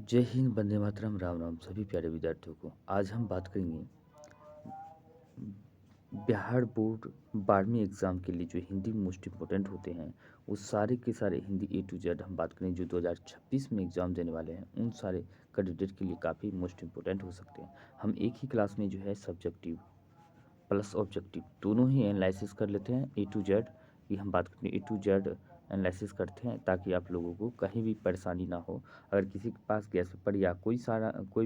जय हिंद, वंदे मातरम, राम राम सभी प्यारे विद्यार्थियों को। आज हम बात करेंगे बिहार बोर्ड 12वीं एग्ज़ाम के लिए जो हिंदी मोस्ट इम्पोर्टेंट होते हैं, वो सारे के सारे हिंदी ए टू जेड हम बात करेंगे। जो 2026 में एग्ज़ाम देने वाले हैं, उन सारे कैंडिडेट के लिए काफ़ी मोस्ट इम्पोर्टेंट हो सकते हैं। हम एक ही क्लास में जो है सब्जेक्टिव प्लस ऑब्जेक्टिव दोनों ही एनालिसिस कर लेते हैं। ए टू जेड की हम बात करते हैं, ए टू जेड एनालिसिस करते हैं ताकि आप लोगों को कहीं भी परेशानी ना हो। अगर किसी के पास गैस पेपर या कोई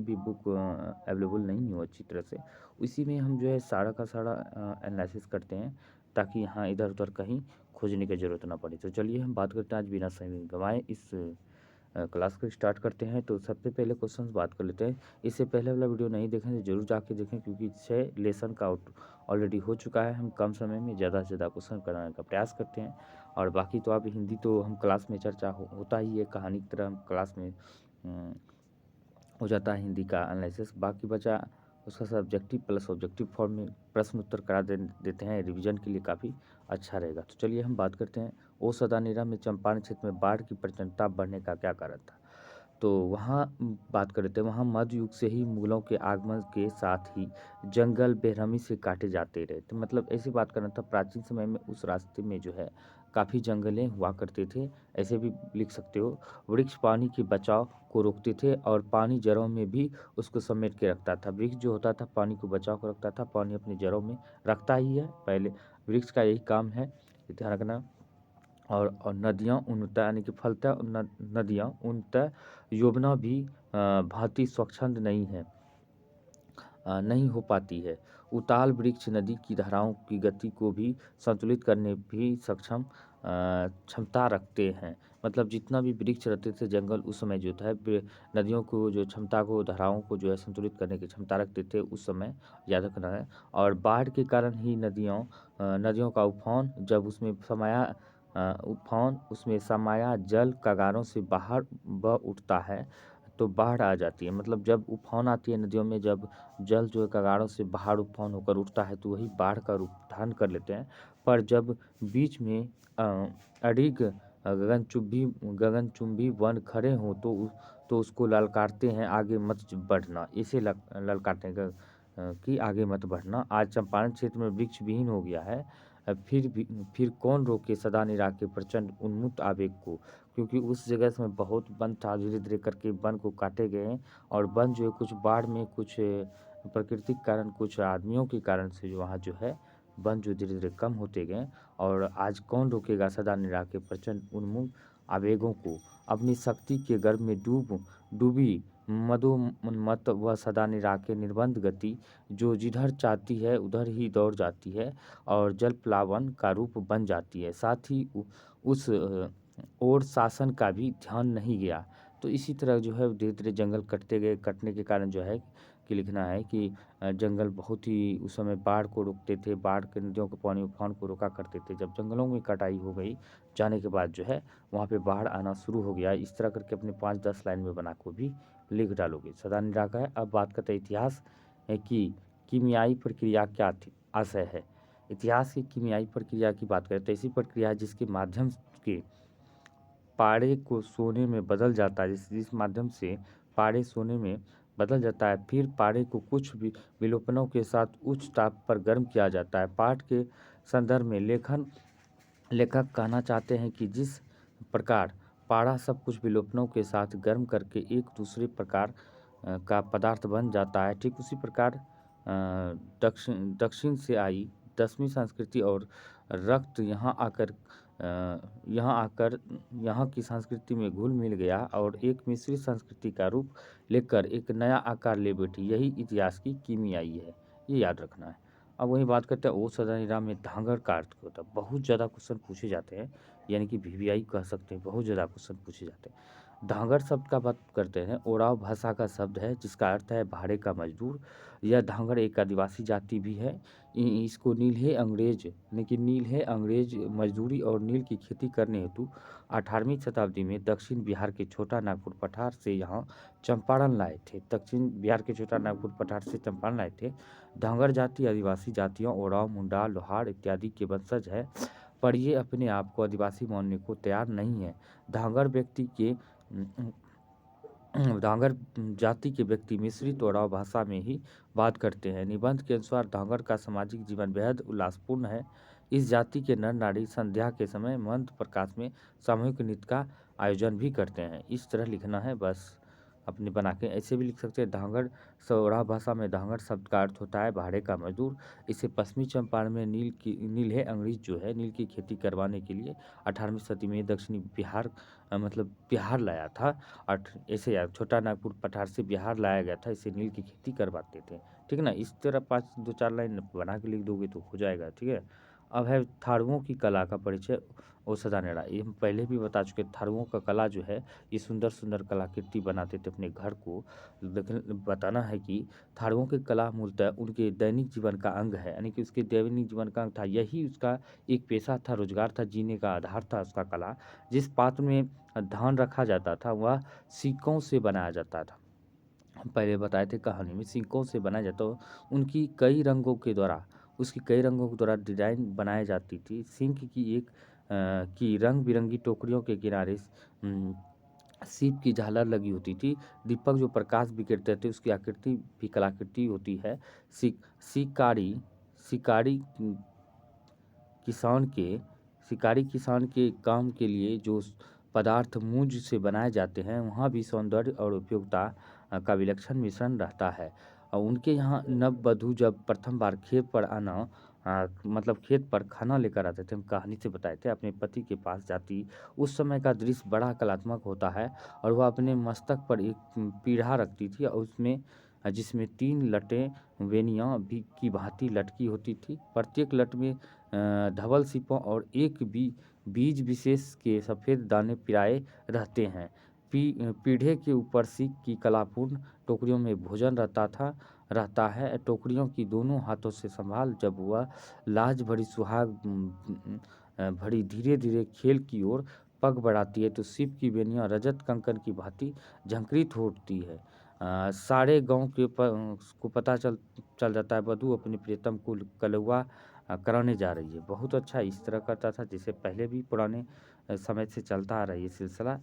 भी बुक अवेलेबल नहीं हो अच्छी तरह से, उसी में हम जो है सारा का सारा एनालिसिस करते हैं ताकि यहाँ इधर उधर कहीं खोजने की ज़रूरत ना पड़े। तो चलिए हम बात करते हैं आज बिना समय गंवाए इस क्लास को स्टार्ट करते हैं। तो सबसे पहले क्वेश्चंस बात कर लेते हैं। इससे पहले वाला वीडियो नहीं देखें तो जरूर जाके देखें, क्योंकि 6 लेसन का ऑलरेडी हो चुका है। हम कम समय में ज़्यादा से ज़्यादा क्वेश्चन कराने का प्रयास करते हैं। और बाकी तो आप हिंदी तो हम क्लास में चर्चा होता ही है, कहानी की तरह हम क्लास में अम, हो जाता है हिंदी का एनालिसिस। बाकी बचा उसका सब्जेक्टिव प्लस ऑब्जेक्टिव फॉर्म में प्रश्न उत्तर करा देते हैं, रिवीजन के लिए काफ़ी अच्छा रहेगा। तो चलिए हम बात करते हैं। ओ सदानीरा में चंपारण क्षेत्र में बाढ़ की प्रचंडता बढ़ने का क्या कारण था। तो वहाँ बात कर लेते हैं। वहाँ मध्य युग से ही मुगलों के आगमन के साथ ही जंगल बेरहमी से काटे जाते रहे। तो मतलब ऐसी बात करना था, प्राचीन समय में उस रास्ते में जो है काफ़ी जंगलें हुआ करते थे। ऐसे भी लिख सकते हो, वृक्ष पानी के बचाव को रोकते थे और पानी जड़ों में भी उसको समेट के रखता था। वृक्ष जो होता था पानी को बचाव कर रखता था, पानी अपनी जड़ों में रखता ही है, पहले वृक्ष का यही काम है, ध्यान रखना। और नदियाँ उनता यानी कि फलतः नदियाँ उनता योजना भी भांति स्वच्छंद नहीं हो पाती है। उताल वृक्ष नदी की धाराओं की गति को भी संतुलित करने भी सक्षम क्षमता रखते हैं। मतलब जितना भी वृक्ष रहते थे जंगल उस समय जो था नदियों को जो क्षमता को धाराओं को जो है संतुलित करने की क्षमता रखते थे उस समय, याद रखना है। और बाढ़ के कारण ही नदियों का उफान जब उसमें समाया जल कगारों से बाहर बह उठता है तो बाढ़ आ जाती है। मतलब जब उफान आती है नदियों में, जब जल जो है कगारों से बाहर उफान होकर उठता है तो वही बाढ़ का रूप धारण कर लेते हैं। पर जब बीच में अडिग गगनचुंबी वन खड़े हों तो उसको ललकारते हैं आगे मत बढ़ना। इसे ललकारते हैं कि आगे मत बढ़ना। आज चंपारण क्षेत्र में वृक्ष विहीन हो गया है। फिर कौन रोके सदा निरा के प्रचंड उन्मुक्त आवेग को। क्योंकि उस जगह से बहुत वन था, धीरे धीरे करके वन को काटे गए हैं। और वन जो है कुछ बाढ़ में, कुछ प्राकृतिक कारण, कुछ आदमियों के कारण से जो वहाँ जो है वन जो धीरे धीरे कम होते गए। और आज कौन रोकेगा सदा निरा के प्रचंड उन्मुक्त आवेगों को। अपनी शक्ति के गर्भ में डूबी मदोन्मत्त व सदा निरा के निर्बंध गति जो जिधर चाहती है उधर ही दौड़ जाती है और जल प्लावन का रूप बन जाती है। साथ ही उस और शासन का भी ध्यान नहीं गया। तो इसी तरह जो है धीरे धीरे जंगल कटते गए। कटने के कारण जो है कि लिखना है कि जंगल बहुत ही उस समय बाढ़ को रोकते थे, बाढ़ के नदियों के पानी उफान को रोका करते थे। जब जंगलों में कटाई हो गई जाने के बाद जो है वहाँ पे बाढ़ आना शुरू हो गया। इस तरह करके अपने 5-10 लाइन में बना को भी लिख डालोगे। सदा निराका है। अब बात करते हैं इतिहास की कीमियाई प्रक्रिया क्या थी, आशय है। इतिहास की कीमियाई प्रक्रिया की बात करें तो ऐसी प्रक्रिया है जिसके माध्यम के पारे को सोने में बदल जाता है। जिस माध्यम से पारे सोने में बदल जाता है, फिर पारे को कुछ भी विलोपनों के साथ उच्च ताप पर गर्म किया जाता है। पाठ के संदर्भ में लेखक कहना चाहते हैं कि जिस प्रकार पारा सब कुछ विलोपनों के साथ गर्म करके एक दूसरे प्रकार का पदार्थ बन जाता है, ठीक उसी प्रकार दक्षिण से आई 10वीं संस्कृति और रक्त यहाँ की संस्कृति में घुल मिल गया और एक मिश्रित संस्कृति का रूप लेकर एक नया आकार ले बैठी। यही इतिहास की कीमियाई है, ये याद रखना है। अब वही बात करते हैं ओ सदनीराम में धांगड़ का अर्थ क्या होता है। बहुत ज़्यादा क्वेश्चन पूछे जाते हैं, यानी कि वीवीआई कह सकते हैं, बहुत ज़्यादा क्वेश्चन पूछे जाते हैं। धांगड़ शब्द का बात करते हैं। ओराव भाषा का शब्द है जिसका अर्थ है भाड़े का मजदूर। यह धांगड़ एक आदिवासी जाति भी है। इसको नील है अंग्रेज मजदूरी और नील की खेती करने हेतु 18वीं शताब्दी में दक्षिण बिहार के छोटा नागपुर पठार से यहाँ चंपारण लाए थे। दक्षिण बिहार के छोटा नागपुर पठार से चंपारण लाए थे। धांगड़ जाति आदिवासी जातियों ओराव, मुंडा, लोहार इत्यादि के वंशज है, पर ये अपने आप को आदिवासी मानने को तैयार नहीं है। धांगड़ व्यक्ति के धांगर जाति के व्यक्ति मिश्रित ओराव भाषा में ही बात करते हैं। निबंध के अनुसार धांगर का सामाजिक जीवन बेहद उल्लासपूर्ण है। इस जाति के नर नारी संध्या के समय मंद प्रकाश में सामूहिक नृत्य का आयोजन भी करते हैं। इस तरह लिखना है, बस अपने बना के ऐसे भी लिख सकते हैं। धांगर सौराव भाषा में धांगर शब्द का अर्थ होता है भाड़े का मजदूर। इसे पश्चिमी चंपारण में नील है अंग्रेज जो है नील की खेती करवाने के लिए 18वीं सदी में दक्षिणी बिहार मतलब बिहार लाया था। और ऐसे यार छोटा नागपुर पठार से बिहार लाया गया था, इसे नील की खेती करवाते थे। ठीक है ना, इस तरह 5 2 4 लाइन बना के लिख दोगे तो हो जाएगा। ठीक है, अब है थारुओं की कला का परिचय और सदानेड़ा। ये हम पहले भी बता चुके, थारुओं का कला जो है ये सुंदर सुंदर कलाकृति बनाते थे अपने घर को। लेकिन बताना है कि थारुओं की कला मूलतः उनके दैनिक जीवन का अंग है, यानी कि उसके दैनिक जीवन का अंग था, यही उसका एक पेशा था, रोजगार था, जीने का आधार था उसका कला। जिस पात्र में धान रखा जाता था वह सिक्कों से बनाया जाता था। हम पहले बताए थे कहानी में सिक्कों से बनाया जाता, उनकी कई रंगों के द्वारा उसकी कई रंगों के द्वारा डिजाइन बनाई जाती थी। सिंक की की रंग बिरंगी टोकरियों के किनारे सीप की झालर लगी होती थी। दीपक जो प्रकाश बिखेरते थे उसकी आकृति भी कलाकृति होती है। शिकारी शिकारी किसान के शिकारी किसान के काम के लिए जो पदार्थ मूंज से बनाए जाते हैं वहाँ भी सौंदर्य और उपयोगिता का विलक्षण मिश्रण रहता है। और उनके यहाँ नववधु जब प्रथम बार खेत पर मतलब खेत पर खाना लेकर आते थे, हम कहानी से बताए थे, अपने पति के पास जाती, उस समय का दृश्य बड़ा कलात्मक होता है। और वह अपने मस्तक पर एक पीढ़ा रखती थी और उसमें जिसमें 3 लटें वेनियाँ भी की भांति लटकी होती थी। प्रत्येक लट में धवल सिपों और एक बीज विशेष के सफ़ेद दाने पिराए रहते हैं। पीढ़े के ऊपर सीक की कलापूर्ण टोकरियों में भोजन रहता है। टोकरियों की दोनों हाथों से संभाल जब वह लाज भरी सुहाग भरी धीरे धीरे खेल की ओर पग बढ़ाती है तो सीप की बेनियां रजत कंकन की भांति झंकृत हो उठती है। सारे गांव को पता चल जाता है वधु अपने प्रियतम को कलवा कराने जा रही है। बहुत अच्छा इस तरह करता था, जिसे पहले भी पुराने समय से चलता आ रहा है ये सिलसिला।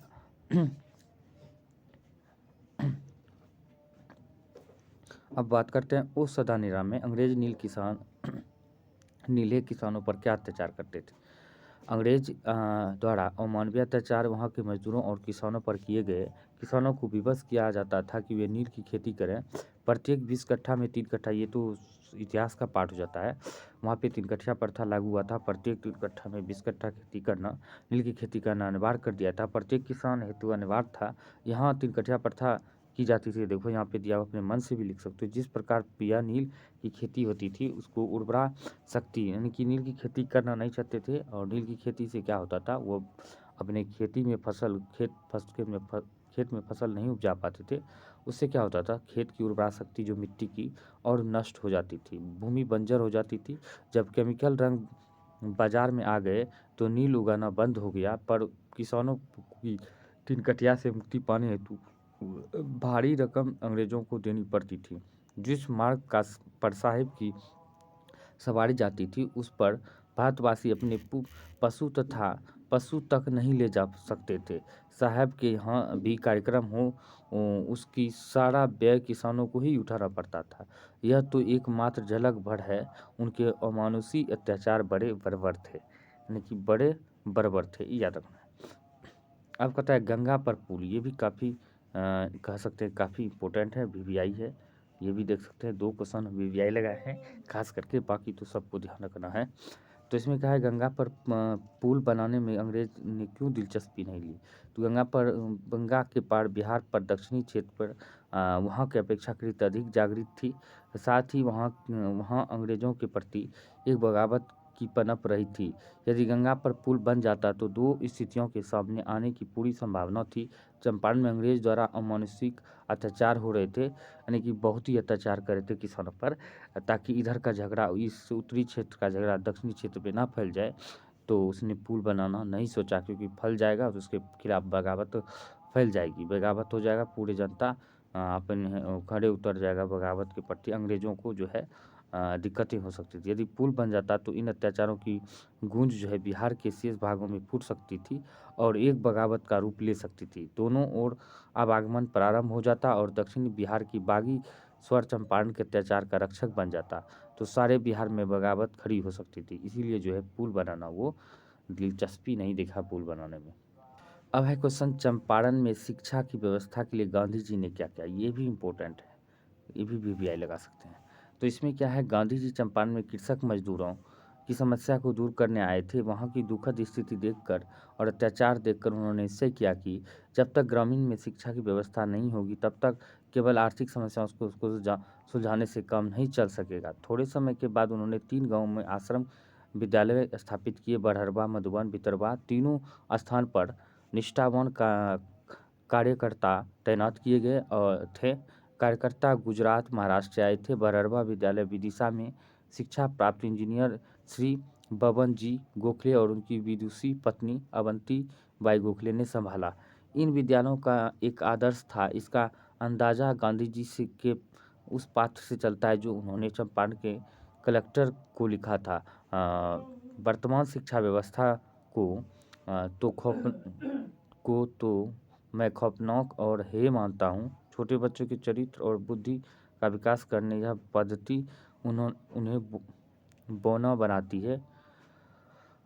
अब बात करते हैं उस सदानीराम में अंग्रेज नीले किसानों पर क्या अत्याचार करते थे। अंग्रेज द्वारा अमानवीय अत्याचार वहाँ के मजदूरों और किसानों पर किए गए। किसानों को विवश किया जाता था कि वे नील की खेती करें। प्रत्येक 20 कट्ठा में 3 कट्ठा, ये तो इतिहास का पाठ हो जाता है। वहाँ पे 3 कट्ठा प्रथा लागू हुआ था। प्रत्येक 3 कट्ठा में 20 कट्ठा खेती करना, नील की खेती करना अनिवार्य कर दिया था। प्रत्येक किसान हेतु अनिवार्य था। यहाँ 3 कट्ठा प्रथा की जाती थी। देखो यहाँ पे दिया, अपने मन से भी लिख सकते हो। जिस प्रकार पिया नील की खेती होती थी उसको उर्वरा शक्ति, यानी कि नील की खेती करना नहीं चाहते थे। और नील की खेती से क्या होता था, वो अपने खेती में खेत में फसल नहीं उपजा पाते थे। उससे क्या होता था, खेत की उर्वरा शक्ति जो मिट्टी की और नष्ट हो जाती थी, भूमि बंजर हो जाती थी। जब केमिकल रंग बाजार में आ गए तो नील उगाना बंद हो गया। पर किसानों की 3 कटिया से मुक्ति पाने हेतु भारी रकम अंग्रेजों को देनी पड़ती थी। जिस मार्ग का पर साहिब की सवारी जाती थी उस पर भारतवासी अपने पशु तक नहीं ले जा सकते थे। साहब के यहाँ भी कार्यक्रम हो उसकी सारा व्यय किसानों को ही उठाना पड़ता था। यह तो एकमात्र झलक भर है, उनके अमानुषी अत्याचार बड़े बर्बर थे, यानी कि बड़े बर्बर थे, ये याद रखना है। अब कहता है गंगा पर पुल, ये भी काफ़ी कह सकते हैं काफ़ी इम्पोर्टेंट है, वीवीआई है। ये भी देख सकते हैं 2 क्वेश्चन वीवीआई लगाए हैं खास करके, बाकी तो सबको ध्यान रखना है। तो इसमें क्या है, गंगा पर पुल बनाने में अंग्रेज ने क्यों दिलचस्पी नहीं ली। तो गंगा के पार बिहार पर दक्षिणी क्षेत्र पर वहाँ की अपेक्षाकृत अधिक जागृत थी। साथ ही वहाँ अंग्रेज़ों के प्रति एक बगावत की पनप रही थी। यदि गंगा पर पुल बन जाता तो 2 स्थितियों के सामने आने की पूरी संभावना थी। चंपारण में अंग्रेज द्वारा अमानुषिक अत्याचार हो रहे थे, यानी कि बहुत ही अत्याचार कर रहे थे किसानों पर, ताकि इधर का झगड़ा, इस उत्तरी क्षेत्र का झगड़ा दक्षिणी क्षेत्र पे ना फैल जाए। तो उसने पुल बनाना नहीं सोचा, क्योंकि फैल जाएगा तो उसके खिलाफ बगावत फैल जाएगी, बगावत हो जाएगा, पूरी जनता अपने खड़े उतर जाएगा बगावत के प्रति, अंग्रेज़ों को जो है दिक्कतें हो सकती थी। यदि पुल बन जाता तो इन अत्याचारों की गूंज जो है बिहार के शेष भागों में फूट सकती थी और एक बगावत का रूप ले सकती थी। दोनों ओर आवागमन प्रारंभ हो जाता और दक्षिणी बिहार की बागी स्वर चंपारण के अत्याचार का रक्षक बन जाता, तो सारे बिहार में बगावत खड़ी हो सकती थी। इसीलिए जो है पुल बनाना वो दिलचस्पी नहीं दिखा पुल बनाने में। अब है क्वेश्चन, चंपारण में शिक्षा की व्यवस्था के लिए गांधी जी ने क्या किया? ये भी इम्पोर्टेंट है, ये भी वीवीआई लगा सकते हैं। तो इसमें क्या है, गांधी जी चंपारण में कृषक मजदूरों की समस्या को दूर करने आए थे। वहाँ की दुखद स्थिति देखकर और अत्याचार देखकर उन्होंने निश्चय किया कि जब तक ग्रामीण में शिक्षा की व्यवस्था नहीं होगी तब तक केवल आर्थिक समस्याओं को उसको सुलझाने से काम नहीं चल सकेगा। थोड़े समय के बाद उन्होंने 3 गाँव में आश्रम विद्यालय स्थापित किए। बड़हरवा, मधुबन, भितरवा तीनों स्थान पर निष्ठावान का कार्यकर्ता तैनात किए गए और थे। कार्यकर्ता गुजरात, महाराष्ट्र से आए थे। बरहरवा विद्यालय विदिशा में शिक्षा प्राप्त इंजीनियर श्री बबन जी गोखले और उनकी विदुषी पत्नी अवंती बाई गोखले ने संभाला। इन विद्यालयों का एक आदर्श था। इसका अंदाजा गांधी जी से के उस पाठ से चलता है जो उन्होंने चंपारण के कलेक्टर को लिखा था। वर्तमान शिक्षा व्यवस्था को तो मैं खौफनाक और हेय मानता हूँ। छोटे बच्चों के चरित्र और बुद्धि का विकास करने यह पद्धति उन्हें बौना बनाती है।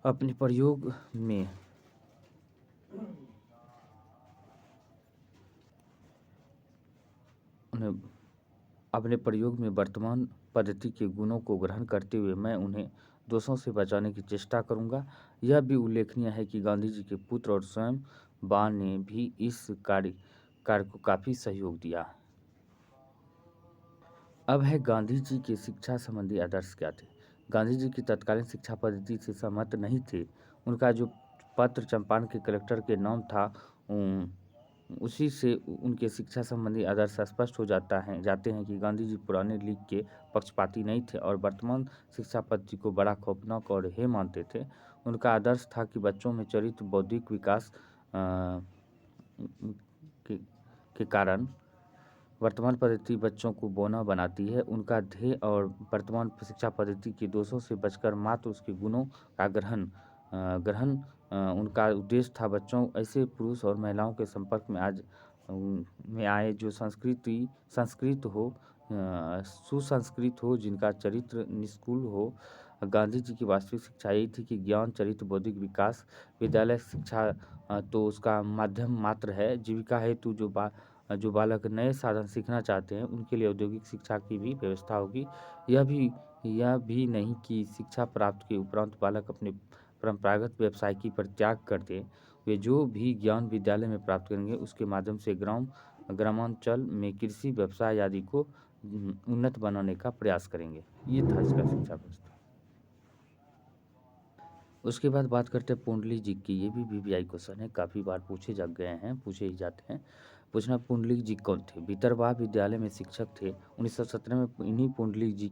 अपने प्रयोग में उन्हें अपने प्रयोग में वर्तमान पद्धति के गुणों को ग्रहण करते हुए मैं उन्हें दोषों से बचाने की चेष्टा करूंगा। यह भी उल्लेखनीय है कि गांधी जी के पुत्र और स्वयं बा ने भी इस कार्य को काफ़ी सहयोग दिया। अब है गांधी जी के शिक्षा संबंधी आदर्श क्या थे? गांधी जी की तत्कालीन शिक्षा पद्धति से सहमत नहीं थे। उनका जो पत्र चंपारण के कलेक्टर के नाम था, उसी से उनके शिक्षा संबंधी आदर्श स्पष्ट हो जाते हैं कि गांधी जी पुराने लीग के पक्षपाती नहीं थे और वर्तमान शिक्षा पद्धति को बड़ा खौफनाक और हेय मानते थे। उनका आदर्श था कि बच्चों में चरित्र बौद्धिक विकास के, के कारण वर्तमान पद्धति बच्चों को बौना बनाती है। उनका ध्येय और वर्तमान शिक्षा पद्धति के दोषों से बचकर मात्र उसके गुणों का ग्रहण उनका उद्देश्य था। बच्चों ऐसे पुरुष और महिलाओं के संपर्क में में आए जो संस्कृत हो, सुसंस्कृत हो, जिनका चरित्र निष्कुल हो। गांधी जी की वास्तविक शिक्षा यही थी कि ज्ञान, चरित्र, बौद्धिक विकास। विद्यालय शिक्षा तो उसका माध्यम मात्र है। जीविका हेतु जो बालक नए साधन सीखना चाहते हैं उनके लिए औद्योगिक शिक्षा की भी व्यवस्था होगी। यह भी नहीं कि शिक्षा प्राप्त के उपरांत बालक अपने परंपरागत व्यवसाय की परित्याग कर दें। वे जो भी ज्ञान विद्यालय में प्राप्त करेंगे उसके माध्यम से ग्रामांचल में कृषि व्यवसाय आदि को उन्नत बनाने का प्रयास करेंगे। ये था इसका शिक्षा व्यवस्था। उसके बाद बात करते हैं पुंडलिक जी की। ये भी वीवीआई क्वेश्चन है, काफ़ी बार पूछे ही जाते हैं। पूछना, पुंडलिक जी कौन थे? भीतरवाह विद्यालय में शिक्षक थे। 1917 में इन्हीं पुंडलिक जी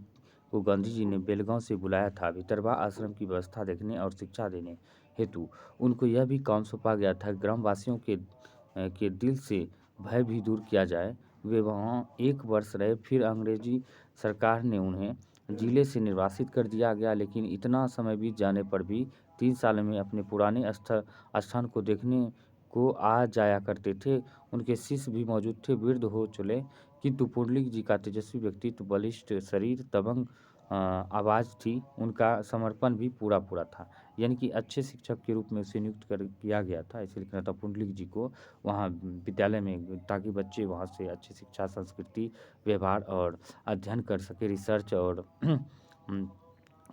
को गांधी जी ने बेलगांव से बुलाया था भीतरवाह आश्रम की व्यवस्था देखने और शिक्षा देने हेतु। उनको यह भी काम सौंपा गया था ग्रामवासियों के दिल से भय भी दूर किया जाए। वे वहाँ 1 वर्ष रहे, फिर अंग्रेजी सरकार ने उन्हें जिले से निर्वासित कर दिया गया। लेकिन इतना समय बीत जाने पर भी 3 साल में अपने पुराने स्थान को देखने को आ जाया करते थे। उनके शिष्य भी मौजूद थे। वृद्ध हो चले, किंतु पुंडलिक जी का तेजस्वी व्यक्तित्व, बलिष्ठ शरीर, दबंग आवाज़ थी। उनका समर्पण भी पूरा था। यानी कि अच्छे शिक्षक के रूप में उसे नियुक्त किया गया था। इसलिए कहना था पुंडलिक जी को वहाँ विद्यालय में, ताकि बच्चे वहाँ से अच्छी शिक्षा, संस्कृति, व्यवहार और अध्ययन कर सके, रिसर्च और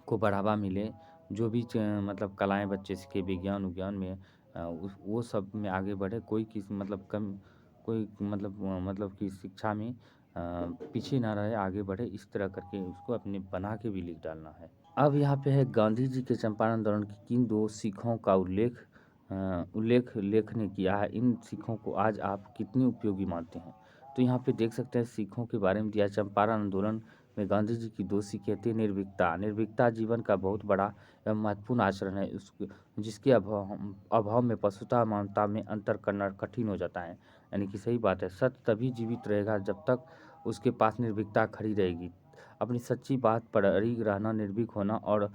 को बढ़ावा मिले। जो भी मतलब कलाएँ बच्चे सीखे, विज्ञान में वो सब में आगे बढ़े। कोई मतलब कि शिक्षा में पीछे ना रहे, आगे बढ़े। इस तरह करके उसको अपने बना के भी लिख डालना है। अब यहाँ पे है, गांधी जी के चंपारण आंदोलन की किन 2 सीखों का उल्लेख लेख ने किया है? इन सीखों को आज आप कितनी उपयोगी मानते हैं? तो यहाँ पे देख सकते हैं सीखों के बारे में दिया है। चंपारण आंदोलन में गांधी जी की 2 सीखें थी। निर्भीकता जीवन का बहुत बड़ा एवं महत्वपूर्ण आचरण है। जिसके अभाव में पशुता मानवता में अंतर करना कठिन हो जाता है। यानी कि सही बात है, सत्य तभी जीवित रहेगा जब तक उसके पास निर्भीकता खड़ी रहेगी। अपनी सच्ची बात पर अड़िग रहना, निर्भीक होना और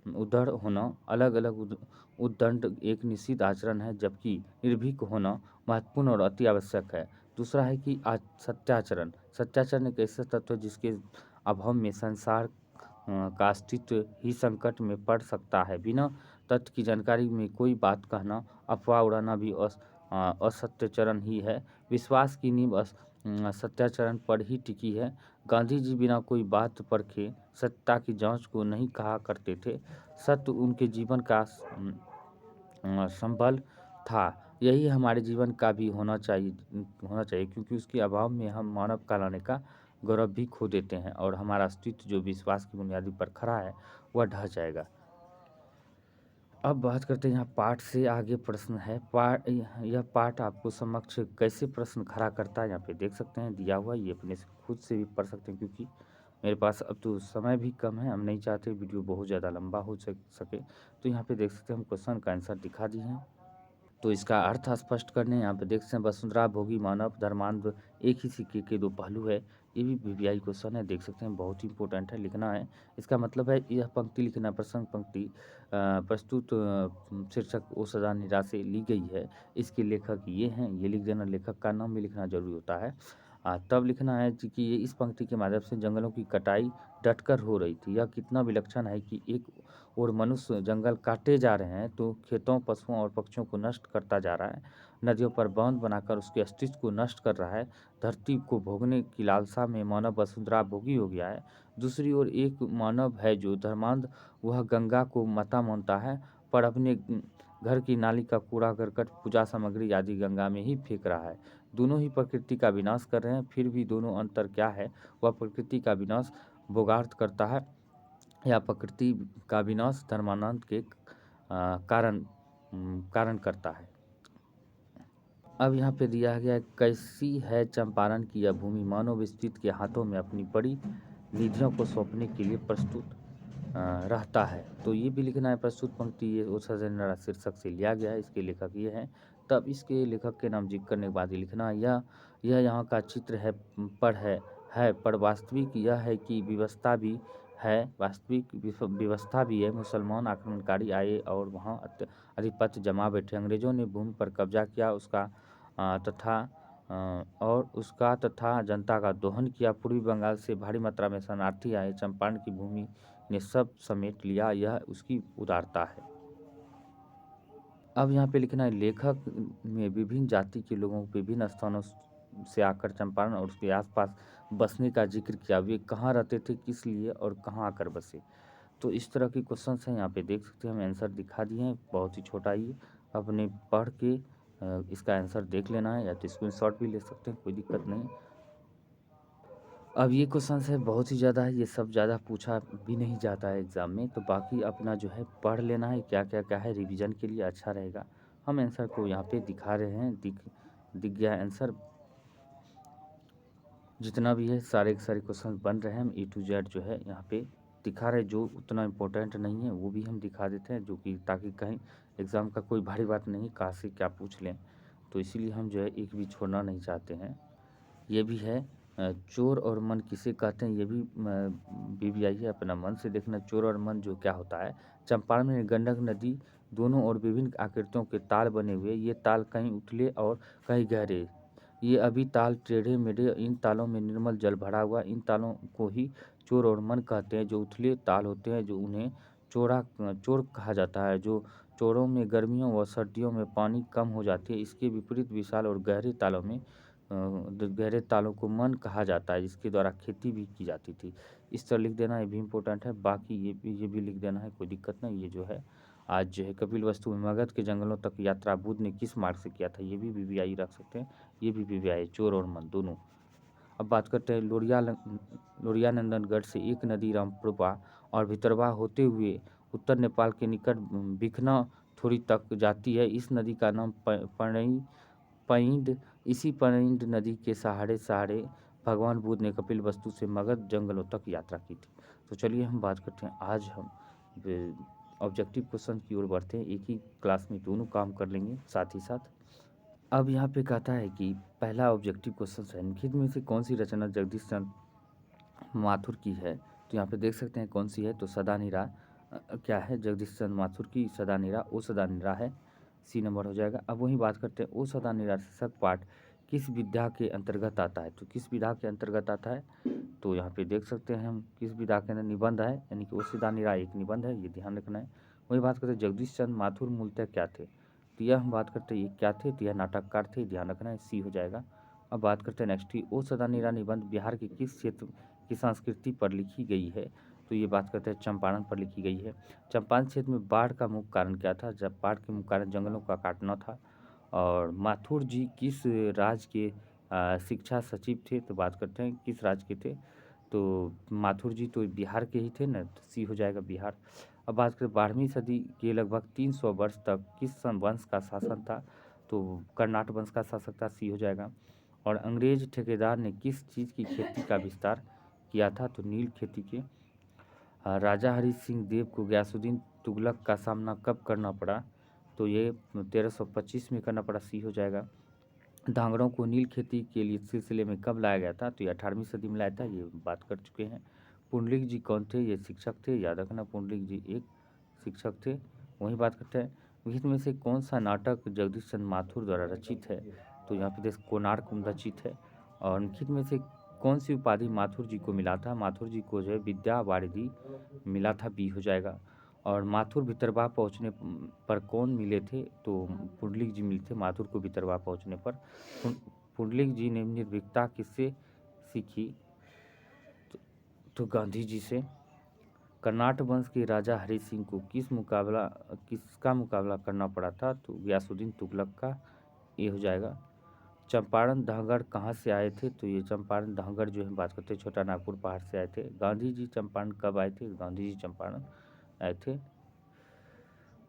उद्धड़ होना अलग अलग उद्दंड एक निश्चित आचरण है, जबकि निर्भीक होना महत्वपूर्ण और अति आवश्यक है। दूसरा है कि सत्याचरण। सत्याचरण एक ऐसा तत्व है जिसके अभाव में संसार का अस्तित्व ही संकट में पड़ सकता है। बिना तथ्य की जानकारी में कोई बात कहना, अफवाह उड़ाना भी असत्याचरण ही है। विश्वास की नींव सत्याचरण पर ही टिकी है। गांधी जी बिना कोई बात परखे सत्ता की जांच को नहीं कहा करते थे। सत्य उनके जीवन का संबल था। यही हमारे जीवन का भी होना चाहिए, क्योंकि उसके अभाव में हम मानव कहलाने का गौरव भी खो देते हैं और हमारा अस्तित्व जो विश्वास की बुनियादी पर खड़ा है वह ढह जाएगा। अब बात करते हैं यहाँ पाठ से आगे प्रश्न है। यह पाठ आपको समक्ष कैसे प्रश्न खड़ा करता है यहाँ पे देख सकते हैं दिया हुआ। ये अपने से खुद से भी पढ़ सकते हैं, क्योंकि मेरे पास अब तो समय भी कम है, हम नहीं चाहते वीडियो बहुत ज़्यादा लंबा हो सके। तो यहाँ पे देख सकते हैं हम क्वेश्चन का आंसर दिखा दिए हैं। तो इसका अर्थ स्पष्ट करने यहाँ पे देख सकते हैं वसुंधरा, भोगी, मानव, धर्मांध एक ही सिक्के के दो पहलू है। ये भी वीवीआई क्वेश्चन है, देख सकते हैं बहुत ही इंपॉर्टेंट है, लिखना है। इसका मतलब है यह पंक्ति लिखना, प्रसंग पंक्ति प्रस्तुत शीर्षक ओ सदा निराश से ली गई है। इसके लेखक ये हैं, ये लिख देना। लेखक का नाम भी लिखना जरूरी होता है। तब लिखना है कि ये इस पंक्ति के माध्यम से जंगलों की कटाई डटकर हो रही थी। यह कितना विलक्षण है कि एक और मनुष्य जंगल काटे जा रहे हैं तो खेतों, पशुओं और पक्षियों को नष्ट करता जा रहा है। नदियों पर बांध बनाकर उसके अस्तित्व को नष्ट कर रहा है। धरती को भोगने की लालसा में मानव वसुंधरा भोगी हो गया है। दूसरी ओर एक मानव है जो धर्मांध, वह गंगा को माता मानता है, पर अपने घर की नाली का कूड़ा करकट, पूजा सामग्री आदि गंगा में ही फेंक रहा है। दोनों ही प्रकृति का विनाश कर रहे हैं। फिर भी दोनों अंतर क्या है? वह प्रकृति का विनाश बोगार्त करता है या प्रकृति का विनाश धर्मानंद के कारण करता है। अब यहाँ पे दिया गया है, कैसी है चंपारण की यह भूमि, मानव विस्तृत के हाथों में अपनी बड़ी निधियों को सौंपने के लिए प्रस्तुत रहता है। तो ये भी लिखना है। प्रस्तुत पंक्ति ये ओसजनरा शीर्षक से लिया गया है, इसके लेखक ये हैं। तब इसके लेखक के नाम जिक्र करने के बाद ही लिखना यह यहाँ का चित्र है, पर वास्तविक यह है कि व्यवस्था भी है, वास्तविक व्यवस्था भी है। मुसलमान आक्रमणकारी आए और वहाँ अधिपत्य जमा बैठे। अंग्रेजों ने भूमि पर कब्जा किया, तथा जनता का दोहन किया। पूर्वी बंगाल से भारी मात्रा में शरणार्थी आए, चंपारण की भूमि ने सब समेट लिया। यह उसकी उदारता है। अब यहाँ पे लिखना है, लेखक में विभिन्न जाति के लोगों को विभिन्न स्थानों से आकर चंपारण और उसके आसपास बसने का जिक्र किया। वे कहाँ रहते थे, किस लिए और कहाँ आकर बसे। तो इस तरह के क्वेश्चन हैं, यहाँ पे देख सकते हैं हम आंसर दिखा दिए हैं। बहुत ही छोटा ही अपने पढ़ के इसका आंसर देख लेना है, या तो स्क्रीनशॉट भी ले सकते हैं, कोई दिक्कत नहीं। अब ये क्वेश्चन है बहुत ही ज़्यादा है, ये सब ज़्यादा पूछा भी नहीं जाता है एग्ज़ाम में। तो बाकी अपना जो है पढ़ लेना है, क्या क्या है, रिवीजन के लिए अच्छा रहेगा। हम आंसर को यहाँ पे दिखा रहे हैं, दिख गया आंसर जितना भी है। सारे के सारे क्वेश्चन बन रहे हैं, हम A to Z जो है यहाँ पे दिखा रहे। जो उतना इम्पोर्टेंट नहीं है वो भी हम दिखा देते हैं, जो कि ताकि कहीं एग्ज़ाम का कोई भारी बात नहीं, कहाँ से क्या पूछ लें। तो इसीलिए हम जो है एक भी छोड़ना नहीं चाहते हैं। ये भी है चोर और मन किसे कहते हैं, ये भी वीवीआई है, अपना मन से देखना। चोर और मन जो क्या होता है, चंपारण में गंडक नदी दोनों और विभिन्न आकृतियों के ताल बने हुए। ये ताल कहीं उथले और कहीं गहरे। ये अभी ताल टेढ़े मेढ़े, इन तालों में निर्मल जल भरा हुआ। इन तालों को ही चोर और मन कहते हैं। जो उथले ताल होते हैं, जो उन्हें चोर कहा जाता है। जो चोरों में गर्मियों व सर्दियों में पानी कम हो जाती है। इसके विपरीत विशाल और गहरे तालों को मन कहा जाता है, जिसके द्वारा खेती भी की जाती थी। इस तरह लिख देना, ये भी इम्पोर्टेंट है। बाकी ये भी लिख देना है, कोई दिक्कत नहीं। ये जो है आज जो है कपिलवस्तु में मगध के जंगलों तक यात्रा बुद्ध ने किस मार्ग से किया था, ये भी वीवीआई रख सकते हैं। ये भी वीवीआई, चोर और मन दोनों। अब बात करते हैं लोरिया नंदनगढ़ से एक नदी रामपुरवा और भितरवा होते हुए उत्तर नेपाल के निकट बिखना थोड़ी तक जाती है। इस नदी का नाम पैंड। इसी पैंड नदी के सहारे सहारे भगवान बुद्ध ने कपिलवस्तु से मगध जंगलों तक यात्रा की थी। तो चलिए हम बात करते हैं, आज हम ऑब्जेक्टिव क्वेश्चन की ओर बढ़ते हैं। एक ही क्लास में दोनों काम कर लेंगे साथ ही साथ। अब यहाँ पे कहता है कि पहला ऑब्जेक्टिव क्वेश्चन है, निम्नलिखित में से कौन सी रचना जगदीश चंद्र माथुर की है, तो यहाँ पे देख सकते हैं कौन सी है, तो सदानीरा क्या है, जगदीश चंद्र माथुर की सदानीरा, ओ सदानीरा है, सी नंबर हो जाएगा। अब वही बात करते हैं, ओ सदानीरा शीर्षक पाठ किस विधा के अंतर्गत आता है, तो किस विधा के अंतर्गत आता है, तो यहाँ पे देख सकते हैं हम किस विधा के अंदर निबंध है, यानी कि ओ सदानीरा एक निबंध है, ये ध्यान रखना है। वही बात करते हैं जगदीश चंद्र माथुर मूलतः क्या थे, तो यह हम बात करते हैं ये क्या थे, तो यह नाटककार थे, ध्यान रखना है, सी हो जाएगा। अब बात करते हैं नेक्स्ट की, ओ सदानीरा निबंध बिहार के किस क्षेत्र की संस्कृति पर लिखी गई है, तो ये बात करते हैं चंपारण पर लिखी गई है। चंपारण क्षेत्र में बाढ़ का मुख्य कारण क्या था, जब बाढ़ के मुख्य कारण जंगलों का काटना था। और माथुर जी किस राज्य के शिक्षा सचिव थे, तो बात करते हैं किस राज्य के थे, तो माथुर जी तो बिहार के ही थे ना, तो सी हो जाएगा बिहार। अब बात करें 12वीं सदी के लगभग 300 वर्ष तक किस वंश का शासन था, तो कर्नाट वंश का शासक था, सी हो जाएगा। और अंग्रेज ठेकेदार ने किस चीज़ की खेती का विस्तार किया था, तो नील खेती के। राजा हरि सिंह देव को गयासुद्दीन तुगलक का सामना कब करना पड़ा, तो ये 1325 में करना पड़ा, सी हो जाएगा। धांगड़ों को नील खेती के लिए सिलसिले में कब लाया गया था, तो ये 18वीं सदी में लाया था, ये बात कर चुके हैं। पुंडलिक जी कौन थे, ये शिक्षक थे, याद रखना पुंडलिक जी एक शिक्षक थे। वही बात करते हैं, गीत में से कौन सा नाटक जगदीश चंद्र माथुर द्वारा रचित है, तो यहाँ पे देख कोणार्क रचित है। और गीत में से कौन सी उपाधि माथुर जी को मिला था, माथुर जी को जो है विद्या वारिधि मिला था, बी हो जाएगा। और माथुर भितरवा पहुँचने पर कौन मिले थे, तो पुंडलिक जी मिले थे माथुर को भितरवा पहुँचने पर। पुंडलिक जी ने निर्भीकता किससे सीखी, तो गांधी जी से। कर्नाट वंश के राजा हरि सिंह को किसका मुकाबला करना पड़ा था, तो गयासुद्दीन तुगलक का, ये हो जाएगा। चंपारण धांगड़ कहाँ से आए थे, तो ये चंपारण धांगड़ जो है बात करते हैं छोटा नागपुर पहाड़ से आए थे। गांधी जी चंपारण कब आए थे, गांधी जी चंपारण आए थे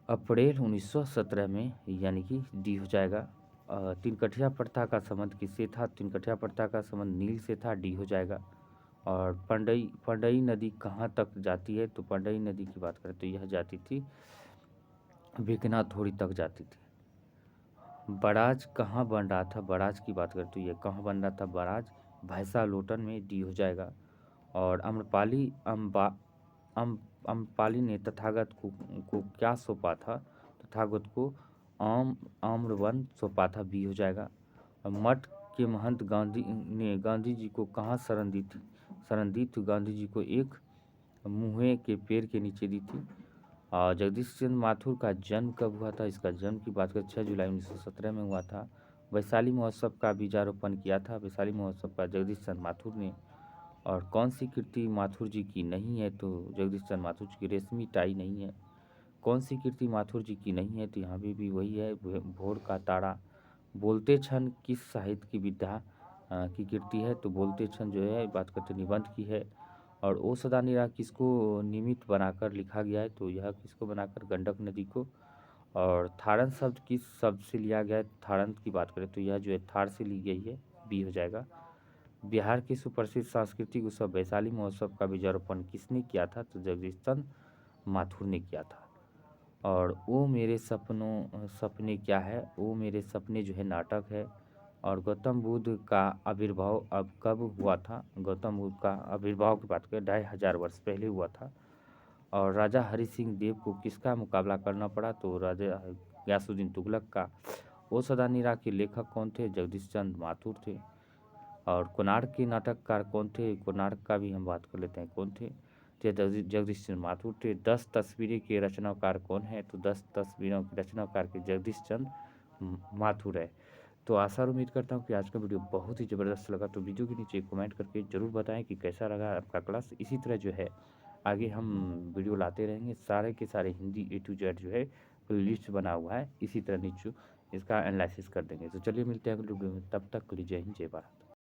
अप्रैल 1917 में, यानी कि डी हो जाएगा। तिनकठिया प्रथा का संबंध किससे था, तिनकठिया प्रथा का संबंध नील से था, डी हो जाएगा। और पंडई नदी कहाँ तक जाती है, तो पंडई नदी की बात करें तो यह जाती थी बेकनाथोड़ी तक जाती थी। बराज कहाँ बन रहा था, बराज की बात करें तो यह कहाँ बन रहा था, बराज भैंसा लोटन में, डी हो जाएगा। और अम्रपाली ने तथागत को क्या सौंपा था, तथागत को आम्रवन सौंपा था, बी हो जाएगा। और मठ के महंत गांधी जी को कहाँ शरण दी थी, शरण दी तो गांधी जी को एक मुहे के पेड़ के नीचे दी थी। और जगदीश चंद्र माथुर का जन्म कब हुआ था, इसका जन्म की बात करें 6 जुलाई 1917 में हुआ था। वैशाली महोत्सव का बीजारोपण किया था, वैशाली महोत्सव का जगदीश चंद्र माथुर ने। और कौन सी कृति माथुर जी की नहीं है, तो जगदीश चंद्र माथुर जी की रेशमी टाई नहीं है। कौन सी कृति माथुर जी की नहीं है, तो यहाँ भी वही है, भोर का तारा। बोलते क्षण किस साहित्य की विधा की कृति है, तो बोलते क्षण जो है बात करते निबंध की है। और ओ सदानीरा किसको निमित्त बनाकर लिखा गया है, तो यह किसको बनाकर, गंडक नदी को। और थारन शब्द किस शब्द से लिया गया है, थारन की बात करें तो यह जो है थार से ली गई है, बी हो जाएगा। बिहार के सुप्रसिद्ध सांस्कृतिक उत्सव वैशाली महोत्सव का बीजारोपण किसने किया था, तो जगदीश चंद्र माथुर ने किया था। और ओ मेरे सपने क्या है, ओ मेरे सपने जो है नाटक है। और गौतम बुद्ध का आविर्भाव अब कब हुआ था, गौतम बुद्ध का आविर्भाव की बात करें 2500 वर्ष पहले हुआ था। और राजा हरि सिंह देव को किसका मुकाबला करना पड़ा, तो राजा गयासुद्दीन तुगलक का। ओ सदानीरा के लेखक कौन थे, जगदीश चंद्र माथुर थे। और कोणार्क के नाटककार कौन थे, कोणार्क का भी हम बात कर लेते हैं कौन थे, तो जगदीश चंद्र माथुर थे। 10 तस्वीरें के रचनाकार कौन है, तो 10 तस्वीरों के रचनाकार के जगदीश चंद्र माथुर है। तो आशा और उम्मीद करता हूँ कि आज का वीडियो बहुत ही ज़बरदस्त लगा, तो वीडियो के नीचे कमेंट करके ज़रूर बताएं कि कैसा लगा आपका क्लास। इसी तरह जो है आगे हम वीडियो लाते रहेंगे, सारे के सारे हिंदी A to Z जो है लिस्ट बना हुआ है, इसी तरह नीचे इसका एनालिसिस कर देंगे। तो चलिए मिलते हैं अगले वीडियो में, तब तक के लिए जय हिंद जय भारत।